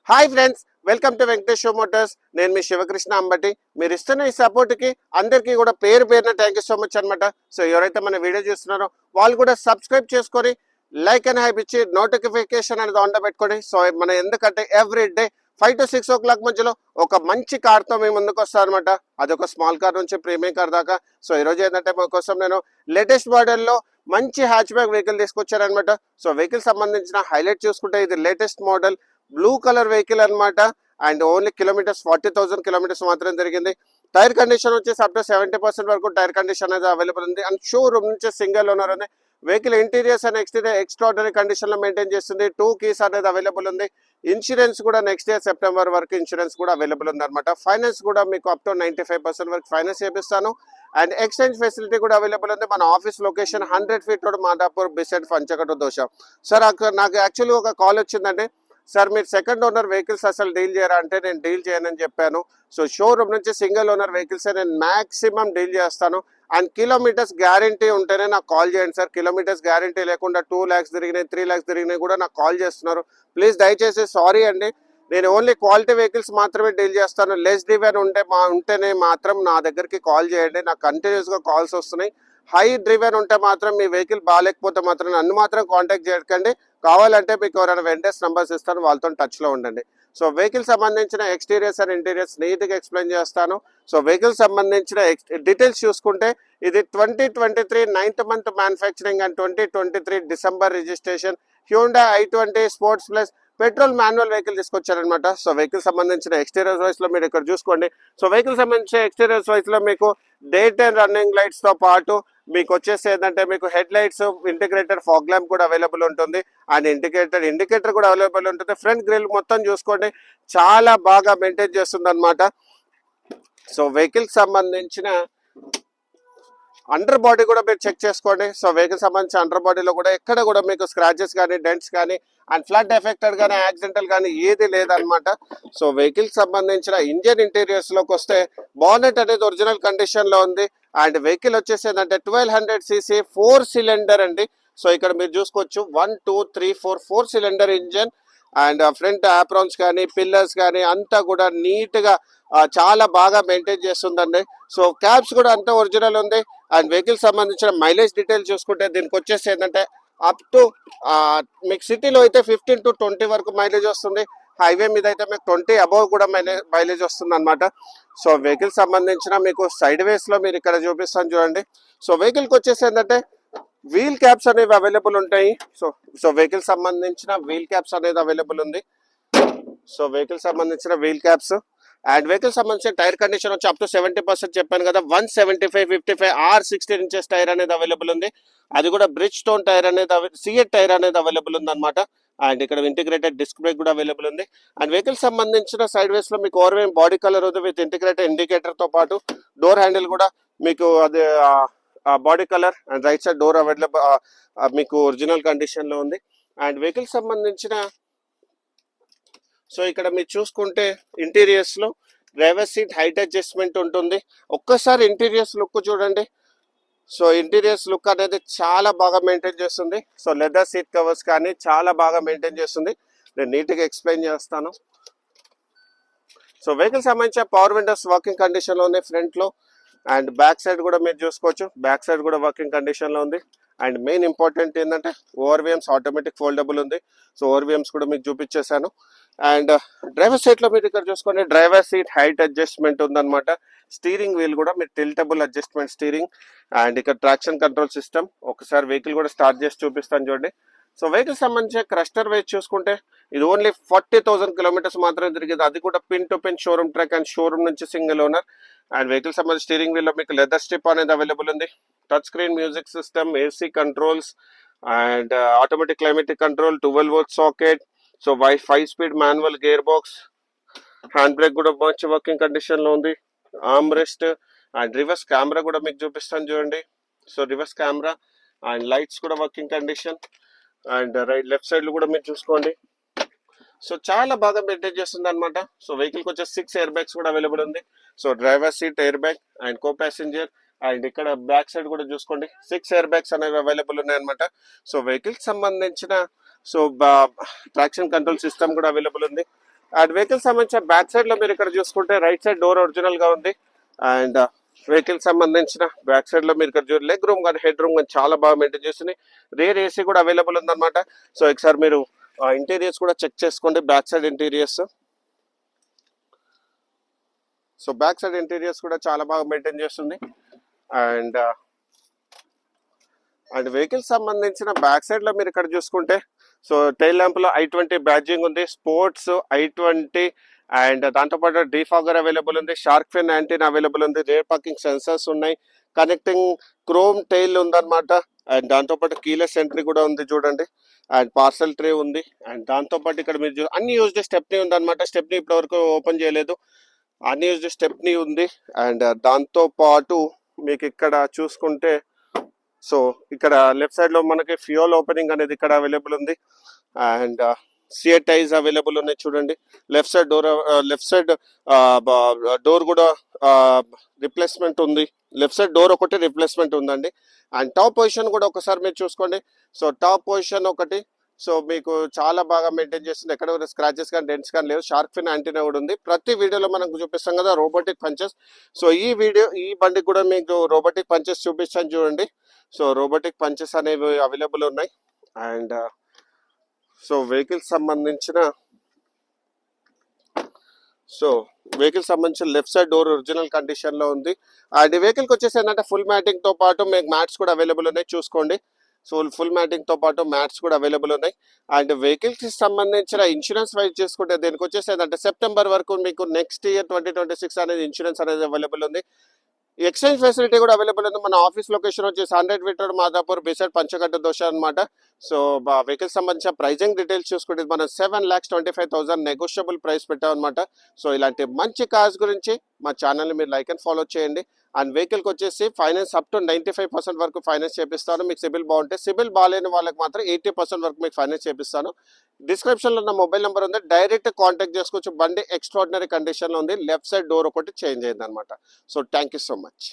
Hi friends, welcome to Venkatesh Motors. నేను మీ శివకృష్ణ అంబటి. మీరు ఇస్తున్న ఈ సపోర్ట్కి అందరికీ కూడా పేరు పేరున థ్యాంక్ యూ సో మచ్ అనమాట. సో ఎవరైతే మన వీడియో చూస్తున్నారో వాళ్ళు కూడా సబ్స్క్రైబ్ చేసుకొని లైక్ అండ్ హైప్ ఇచ్చి నోటిఫికేషన్ అనేది ఆన్లో పెట్టుకోండి. సో మన ఎందుకంటే ఎవ్రీ డే 5 to 6 o'clock మధ్యలో ఒక మంచి కార్తో మేము ముందుకు వస్తాను అనమాట. అదొక స్మాల్ కార్ నుంచి ప్రీమియం కార్ దాకా. సో ఈరోజు ఏంటంటే మీకోసం నేను లేటెస్ట్ మోడల్లో మంచి హ్యాచ్ బ్యాక్ వెహికల్ తీసుకొచ్చారనమాట. సో వెహికల్ సంబంధించిన హైలైట్ చూసుకుంటే ఇది latest model blue colour vehicle అనమాట. అండ్ ఓన్లీ కిలోమీటర్స్ 40,000 కిలోమీటర్స్ మాత్రం జరిగింది. టైర్ కండిషన్ వచ్చేసి అప్ టు 70% వరకు టైర్ కండిషన్ అనేది అవైలబుల్ ఉంది. అండ్ షోరూమ్ నుంచి సింగిల్ ఓనర్ ఉంది. Vehicle interiors and exterior extraordinary condition లో మెయింటైన్ చేస్తుంది. 2 keys అనేది అవైలబుల్ ఉంది. ఇన్సూరెన్స్ కూడా నెక్స్ట్ ఇయర్ సెప్టెంబర్ వరకు ఇన్సూరెన్స్ కూడా అవైలబుల్ ఉంది అనమాట. ఫైనాన్స్ కూడా మీకు అప్ టు 95% వరకు ఫైనాన్స్ చేపిస్తాను. అండ్ ఎక్స్చేంజ్ ఫెసిలిటీ కూడా అవైలబుల్ ఉంది. మన office location 100 feet road, Madhapur, beside, Panchakattu, dosa. Sir నాకు యాక్చువల్లీ ఒక కాల్ వచ్చిందండి. సార్ మీరు సెకండ్ ఓనర్ వెహికల్స్ అసలు డీల్ చేయరా అంటే నేను డీల్ చేయనని చెప్పాను. సో షోరూమ్ నుంచి సింగిల్ ఓనర్ వెహికల్స్ నేను మాక్సిమం డీల్ చేస్తాను. అండ్ కిలోమీటర్స్ గ్యారంటీ ఉంటేనే నాకు కాల్ చేయండి సార్. కిలోమీటర్స్ గ్యారంటీ లేకుండా 2 lakhs తిరిగినాయి, 3 lakhs తిరిగినాయి కూడా నాకు కాల్ చేస్తున్నారు. ప్లీజ్ దయచేసి సారీ అండి, నేను ఓన్లీ క్వాలిటీ వెహికల్స్ మాత్రమే డీల్ చేస్తాను. లెస్ డ్రివెన్ ఉంటేనే మాత్రం నా దగ్గరికి కాల్ చేయండి. నాకు కంటిన్యూస్గా కాల్స్ వస్తున్నాయి. హై డ్రివెన్ ఉంటే మాత్రం మీ వెహికల్ బాగాలేకపోతే మాత్రం నన్ను మాత్రం కాంటాక్ట్ చేయకండి. కావాలంటే మీకు ఎవరైనా వెండర్స్ నెంబర్స్ ఇస్తాను, వాళ్ళతో టచ్లో ఉండండి. సో వెహికల్ సంబంధించిన ఎక్స్టీరియర్స్ అండ్ ఇంటీరియర్స్ నీట్గా ఎక్స్ప్లెయిన్ చేస్తాను. సో వెహికల్ సంబంధించిన డీటెయిల్స్ చూసుకుంటే ఇది 2023 9th month manufacturing and 2023 December registration Hyundai i20 sports plus petrol manual vehicle తీసుకొచ్చారనమాట. సో వెహికల్ సంబంధించిన ఎక్స్టీరియర్ వైస్ లో మీరు ఇక్కడ చూసుకోండి. సో వెహికల్ సంబంధించిన ఎక్స్టీరియర్ వైస్ లో మీకు డే టైమ్ రన్నింగ్ లైట్స్ తో పాటు మీకు వచ్చేసి ఏంటంటే మీకు head lights, integrated fog lamp కూడా అవైలబుల్ ఉంటుంది. అండ్ ఇండికేటర్ కూడా అవైలబుల్ ఉంటుంది. ఫ్రంట్ గ్రిల్ మొత్తం చూసుకోండి, చాలా బాగా మెయింటైన్ చేస్తుంది అనమాట. సో వెహికల్ సంబంధించిన అండర్ బాడీ కూడా మీరు చెక్ చేసుకోండి. సో వెహికల్ సంబంధించిన అండర్ బాడీలో కూడా ఎక్కడ కూడా మీకు స్క్రాచెస్ కానీ, డెంట్స్ కానీ, అండ్ ఫ్లడ్ ఎఫెక్టెడ్ కానీ, యాక్సిడెంటల్ కానీ ఏది లేదనమాట. సో వెహికల్ సంబంధించిన ఇంజిన్ ఇంటీరియర్స్ లోకి వస్తే బానెట్ అనేది ఒరిజినల్ కండిషన్ లో ఉంది. అండ్ వెహికల్ వచ్చేసి ఏంటంటే 1200 cc 4 cylinder అండి. సో ఇక్కడ మీరు చూసుకోవచ్చు 1 2 3 4 cylinder engine. And front aprons కానీ, పిల్లర్స్ కానీ అంతా కూడా నీట్ గా చాలా బాగా మెయింటైన్ చేస్తుందండి. సో క్యాబ్స్ కూడా అంతా ఒరిజినల్ ఉంది. అండ్ వెహికల్ సంబంధించిన మైలేజ్ డీటెయిల్స్ చూసుకుంటే దీనికి వచ్చేసి ఏంటంటే అప్ టు మీకు సిటీలో అయితే 15 to 20 వరకు మైలేజ్ వస్తుంది. హైవే మీద అయితే మీకు 20 above కూడా మైలేజ్ వస్తుంది అనమాట. సో వెహికల్ సంబంధించిన మీకు సైడ్ వేస్ లో మీరు ఇక్కడ చూపిస్తాను చూడండి. సో వెహికల్ కి వచ్చేసి ఏంటంటే వీల్ క్యాప్స్ అనేవి అవైలబుల్ ఉంటాయి. సో వెహికల్ సంబంధించిన వీల్ క్యాప్స్ అనేది అవైలబుల్ ఉంది. సో వెహికల్ సంబంధించిన వీల్ క్యాప్స్ అండ్ వెహికల్ సంబంధించిన టైర్ కండిషన్ వచ్చి అప్ టు 70% చెప్పాను కదా. 175/55 R16 inches టైర్ అనేది అవైలబుల్ ఉంది. అది కూడా బ్రిడ్జ్ స్టోన్ టైర్ అనేది సిఎట్ టైర్ అనేది అవైలబుల్ ఉంది అనమాట. అండ్ ఇక్కడ ఇంటిగ్రేటెడ్ డిస్క్ బ్రేక్ కూడా అవైలబుల్ ఉంది. అండ్ వెహికల్ సంబంధించిన సైడ్ వేస్ లో మీకు ఓవర్వేమ్ బాడీ కలర్ ఉంది విత్ ఇంటిగ్రేటెడ్ ఇండికేటర్ తో పాటు డోర్ హ్యాండిల్ కూడా మీకు అది body colour and right side door available మీకు ఒరిజినల్ కండిషన్ లో ఉంది. అండ్ వెహికల్ సంబంధించిన సో ఇక్కడ మీరు చూసుకుంటే ఇంటీరియర్స్ లో డ్రైవర్ సీట్ హైట్ అడ్జస్ట్మెంట్ ఉంటుంది. ఒక్కసారి ఇంటీరియర్స్ లుక్ చూడండి. సో ఇంటీరియర్స్ లుక్ అనేది చాలా బాగా మెయింటైన్ చేస్తుంది. సో లెదర్ సీట్ కవర్స్ కానీ చాలా బాగా మెయింటైన్ చేస్తుంది. నేను నీట్గా ఎక్స్ప్లెయిన్ చేస్తాను. సో వెహికల్ సంబంధించిన పవర్ విండోస్ వర్కింగ్ కండిషన్ లో ఉన్నాయి ఫ్రంట్ లో. అండ్ బ్యాక్ సైడ్ కూడా మీరు చూసుకోవచ్చు, బ్యాక్ సైడ్ కూడా వర్కింగ్ కండిషన్ లో ఉంది. అండ్ మెయిన్ ఇంపార్టెంట్ ఏంటంటే ఓవర్విఎమ్స్ ఆటోమేటిక్ ఫోల్డబుల్ ఉంది. సో ఓవర్విఎమ్స్ కూడా మీకు చూపించేశాను. అండ్ డ్రైవర్ సీట్ లో మీరు ఇక్కడ చూసుకోండి, డ్రైవర్ సీట్ హైట్ అడ్జస్ట్మెంట్ ఉందన్నమాట. స్టీరింగ్ వీల్ కూడా మీరు టిల్టబుల్ అడ్జస్ట్మెంట్ స్టీరింగ్. అండ్ ఇక్కడ ట్రాక్షన్ కంట్రోల్ సిస్టమ్. ఒకసారి వెహికల్ కూడా స్టార్ట్ చేసి చూపిస్తాను చూడండి. సో వెహికల్ సంబంధించిన క్రస్టర్ వెయిట్ చూసుకుంటే ఇది ఓన్లీ 40,000 kilometers మాత్రమే తిరిగింది. అది కూడా pin to pin showroom track and showroom నుంచి సింగిల్ ఓనర్. అండ్ వెహికల్ సంబంధించిన స్టీరింగ్ వీల్ లో మీకు లెదర్ స్ట్రిప్ అనేది అవైలబుల్ ఉంది. Touch screen music system, AC controls and automatic climatic control, 12 volt socket. So 5 speed manual gear box. Hand brake కూడా మంచి working condition లో ఉంది. Arm rest and reverse camera కూడా మీకు చూపిస్తాను చూడండి. So reverse camera and lights కూడా working condition. And left side లో కూడా మీరు చూసుకోండి. సో చాలా బాగా మెయింటైన్ చేస్తుంది అనమాట. సో వెహికల్ కి వచ్చే 6 air bags కూడా అవైలబుల్ ఉంది. So driver seat air bag and co passenger. And ఇక్కడ బ్యాక్ సైడ్ కూడా చూసుకోండి 6 air bags అనేవి అవైలబుల్ ఉన్నాయన్నమాట. సో వెహికల్ కి సంబంధించిన సో ట్రాక్షన్ కంట్రోల్ సిస్టమ్ కూడా అవైలబుల్ ఉంది. అండ్ వెహికల్ సంబంధించిన బ్యాక్ సైడ్ లో మీరు ఇక్కడ చూసుకుంటే రైట్ సైడ్ డోర్ ఒరిజినల్ గా ఉంది. అండ్ వెహికల్ సంబంధించిన బ్యాక్ సైడ్ లో మీరు ఇక్కడ లెగ్ రూమ్ కానీ హెడ్ రూమ్ కానీ చాలా బాగా మెయింటైన్ చేస్తుంది. రేర్ ఏసీ కూడా అవైలబుల్ ఉందన్నమాట. సో ఒకసారి మీరు ఇంటీరియర్స్ కూడా చెక్ చేసుకోండి. Back side interiors, so back side interiors కూడా చాలా బాగా మెయింటైన్ చేస్తుంది. అండ్ అండ్ వెహికల్ సంబంధించిన బ్యాక్ సైడ్ లో మీరు ఇక్కడ చూసుకుంటే సో టైల్ ల్యాంప్ లో i20 బ్యాడ్జింగ్ ఉంది, స్పోర్ట్స్ i20, అండ్ దాంతోపాటు డీఫాగర్ అవైలబుల్ ఉంది, షార్క్ ఫిన్ యాంటీనా అవైలబుల్ ఉంది, రేర్ పార్కింగ్ సెన్సర్స్ ఉన్నాయి, కనెక్టింగ్ క్రోమ్ టైల్ ఉందన్నమాట. అండ్ దాంతోపాటు కీలెస్ ఎంట్రీ కూడా ఉంది చూడండి. అండ్ పార్సల్ ట్రే ఉంది. అండ్ దాంతోపాటు ఇక్కడ మీరు అన్ని యూజ్డ్ స్టెప్నీ ఉందన్నమాట. స్టెప్నీ ఇప్పటి వరకు ఓపెన్ చేయలేదు, అన్ని యూజ్డ్ స్టెప్నీ ఉంది. అండ్ దాంతో పాటు మీకు ఇక్కడ చూసుకుంటే సో ఇక్కడ లెఫ్ట్ సైడ్ లో మనకి ఫ్యూయల్ ఓపెనింగ్ అనేది ఇక్కడ అవైలబుల్ ఉంది. అండ్ సియర్ టైర్స్ అవైలబుల్ ఉన్నాయి చూడండి. లెఫ్ట్ సైడ్ డోర్ కూడా రిప్లేస్మెంట్ ఉంది. లెఫ్ట్ సైడ్ డోర్ ఒకటి రిప్లేస్మెంట్ ఉందండి. అండ్ టాప్ పొజిషన్ కూడా ఒకసారి మీరు చూసుకోండి. సో టాప్ పొజిషన్ ఒకటి సో మీకు చాలా బాగా మెయింటైన్ చేస్తుంది. ఎక్కడ కూడా స్క్రాచెస్ కానీ డెంట్స్ కానీ లేవు. షార్క్ ఫిన్ యాంటీనా కూడా ఉంది. ప్రతి వీడియోలో మనం చూపిస్తాం కదా రోబోటిక్ పంచెస్. సో ఈ బండికి కూడా మీకు రోబోటిక్ పంచెస్ చూపిస్తాను చూడండి. సో రోబోటిక్ పంచెస్ అనేవి అవైలబుల్ ఉన్నాయి. అండ్ సో వెహికల్ సంబంధించిన left side door original condition లో ఉంది. అండ్ వెహికల్కి వచ్చేసి ఏంటంటే ఫుల్ మ్యాటింగ్ తో పాటు మీకు మ్యాట్స్ కూడా అవైలబుల్ ఉన్నాయి చూసుకోండి. సో ఫుల్ మ్యాటింగ్ తో పాటు మ్యాట్స్ కూడా అవైలబుల్ ఉన్నాయి. అండ్ వెహికల్ కి సంబంధించిన ఇన్సూరెన్స్ వైజ్ చేసుకుంటే దీనికి వచ్చేసి ఏంటంటే సెప్టెంబర్ వరకు మీకు నెక్స్ట్ ఇయర్ 2026 అనేది ఇన్సూరెన్స్ అనేది అవైలబుల్ ఉంది. ఎక్స్చేంజ్ ఫెసిలిటీ కూడా అవైలబుల్ ఉంది. మన ఆఫీస్ లొకేషన్ వచ్చేసి 100 మీటర్ మాదాపూర్ బిసైడ్ పంచగట్ట దోశ అనమాట. సో వెహికల్ సంబంధించిన ప్రైజింగ్ డీటెయిల్స్ చూసుకుంటే మనం 7,25,000 నెగోషియబుల్ ప్రైస్ పెట్టాం అనమాట. సో ఇలాంటి మంచి కార్స్ గురించి మా ఛానల్ని మీరు లైక్ అండ్ ఫాలో చేయండి. అండ్ వెహికల్కి వచ్చేసి ఫైనాన్స్ అప్ టు 95% వరకు ఫైనాన్స్ చేపిస్తాను. మీకు సిబిల్ బాగుంటే, సిబిల్ బాగాలేని వాళ్ళకి మాత్రం 80% వరకు మీకు ఫైనాన్స్ చేపిస్తాను. డిస్క్రిప్షన్లో నా మొబైల్ నెంబర్ ఉంది, డైరెక్ట్ కాంటాక్ట్ చేసుకోవచ్చు. బండి ఎక్స్ట్రాడినరీ కండిషన్లో ఉంది. లెఫ్ట్ సైడ్ డోర్ ఒకటి చేంజ్ అయింది అనమాట. So thank you so much.